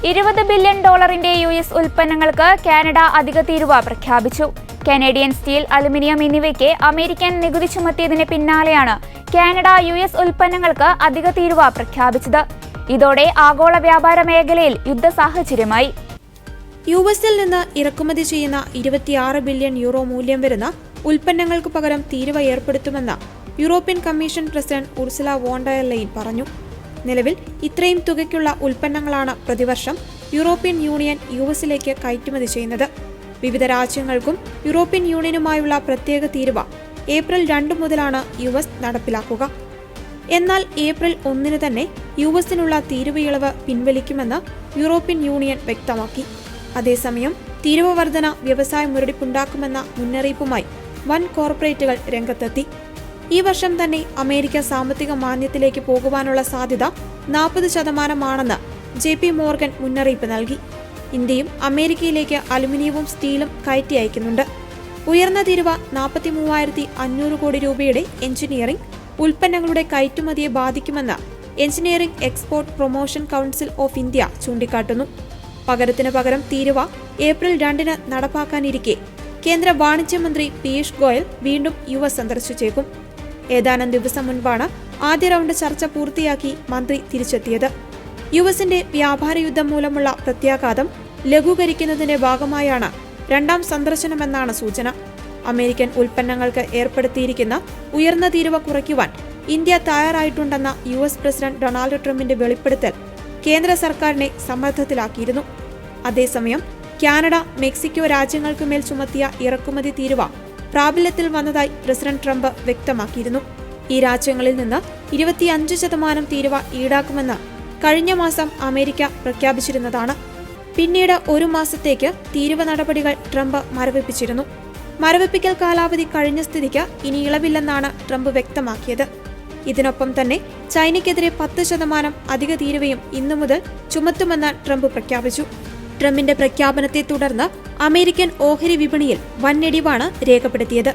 $20 billion US ഉൽപ്പന്നങ്ങൾക്ക് Canada അധിക തീരുവ പ്രഖ്യാപിച്ചു. കനേഡിയൻ സ്റ്റീൽ, അലുമിനിയം എന്നിവയ്ക്ക് അമേരിക്കൻ നികുതി ചുമത്തിയതിന് പിന്നാലെയാണ് കാനഡ US ഉൽപ്പന്നങ്ങൾക്ക് അധിക തീരുവ പ്രഖ്യാപിച്ചത്. ഇതോടെ ആഗോള വ്യാപാര മേഖലയിൽ യുദ്ധ സാഹചര്യമായി. യുഎസിൽ നിന്ന് ഇറക്കുമതി ചെയ്യുന്ന €26 ബില്യൺ മൂല്യം വരുന്ന ഉൽപ്പന്നങ്ങൾക്ക് പകരം തീരുവ ഏർപ്പെടുത്തുമെന്ന് European commission president Ursula von der Leyen പറഞ്ഞു. നിലവിൽ ഇത്രയും തുകയ്ക്കുള്ള ഉൽപ്പന്നങ്ങളാണ് പ്രതിവർഷം യൂറോപ്യൻ യൂണിയൻ യുഎസിലേക്ക് കയറ്റുമതി ചെയ്യുന്നത്. വിവിധ രാജ്യങ്ങൾക്കും യൂറോപ്യൻ യൂണിയനുമായുള്ള പ്രത്യേക തീരുവ ഏപ്രിൽ 2 മുതലാണ് യുഎസ് നടപ്പിലാക്കുക. എന്നാൽ ഏപ്രിൽ 1 തന്നെ യുഎസിനുള്ള തീരുവ ഇളവ് പിൻവലിക്കുമെന്ന് യൂറോപ്യൻ യൂണിയൻ വ്യക്തമാക്കി. അതേസമയം തീരുവ വർധന വ്യവസായ മുരടിപ്പുണ്ടാക്കുമെന്ന മുന്നറിയിപ്പുമായി വൻ കോർപ്പറേറ്റുകൾ രംഗത്തെത്തി. ഈ വർഷം തന്നെ അമേരിക്ക സാമ്പത്തിക മാന്ദ്യത്തിലേക്ക് പോകുവാനുള്ള സാധ്യത 40% JP മോർഗൻ മുന്നറിയിപ്പ് നൽകി. ഇന്ത്യയും അമേരിക്കയിലേക്ക് അലുമിനിയവും സ്റ്റീലും കയറ്റി അയക്കുന്നുണ്ട്. ഉയർന്ന തീരുവ 43,500 കോടി രൂപയുടെ എഞ്ചിനീയറിംഗ് ഉൽപ്പന്നങ്ങളുടെ കയറ്റുമതിയെ ബാധിക്കുമെന്ന് engineering export promotion council of India ചൂണ്ടിക്കാട്ടുന്നു. പകരത്തിന് പകരം തീരുവ ഏപ്രിൽ 2 നടപ്പാക്കാനിരിക്കെ കേന്ദ്ര വാണിജ്യമന്ത്രി പീയൂഷ് ഗോയൽ വീണ്ടും യുഎസ് സന്ദർശിച്ചേക്കും. ഏതാനും ദിവസം മുൻപാണ് ആദ്യ റൗണ്ട് ചർച്ച പൂർത്തിയാക്കി മന്ത്രി തിരിച്ചെത്തിയത്. യുഎസിന്റെ വ്യാപാര യുദ്ധം മൂലമുള്ള പ്രത്യാഘാതം ലഘൂകരിക്കുന്നതിന്റെ ഭാഗമായാണ് രണ്ടാം സന്ദർശനമെന്നാണ് സൂചന. അമേരിക്കൻ ഉൽപ്പന്നങ്ങൾക്ക് ഏർപ്പെടുത്തിയിരിക്കുന്ന ഉയർന്ന തീരുവ കുറയ്ക്കുവാൻ ഇന്ത്യ തയ്യാറായിട്ടുണ്ടെന്ന US പ്രസിഡന്റ് ഡൊണാൾഡ് ട്രംപിന്റെ വെളിപ്പെടുത്തൽ കേന്ദ്ര സർക്കാരിനെ സമ്മർദ്ദത്തിലാക്കിയിരുന്നു. അതേസമയം കാനഡ, മെക്സിക്കോ രാജ്യങ്ങൾക്കുമേൽ ചുമത്തിയ ഇറക്കുമതി തീരുവ പ്രാബല്യത്തിൽ വന്നതായി പ്രസിഡന്റ് ട്രംപ് വ്യക്തമാക്കിയിരുന്നു. ഈ രാജ്യങ്ങളിൽ നിന്ന് 25% തീരുവ ഈടാക്കുമെന്ന് കഴിഞ്ഞ മാസം അമേരിക്ക പ്രഖ്യാപിച്ചിരുന്നതാണ്. പിന്നീട് 1 മാസത്തേക്ക് തീരുവ നടപടികൾ ട്രംപ് മരവിപ്പിച്ചിരുന്നു. മരവിപ്പിക്കൽ കാലാവധി കഴിഞ്ഞ സ്ഥിതിക്ക് ഇനി ഇളവില്ലെന്നാണ് ട്രംപ് വ്യക്തമാക്കിയത്. ഇതിനൊപ്പം തന്നെ ചൈനയ്ക്കെതിരെ 10% അധിക തീരുവയും ഇന്നു മുതൽ ചുമത്തുമെന്ന് ട്രംപ് പ്രഖ്യാപിച്ചു. ട്രംപിന്റെ പ്രഖ്യാപനത്തെ തുടർന്ന് അമേരിക്കൻ ഓഹരി വിപണിയിൽ വൻ ഇടിവാണ് രേഖപ്പെടുത്തിയത്.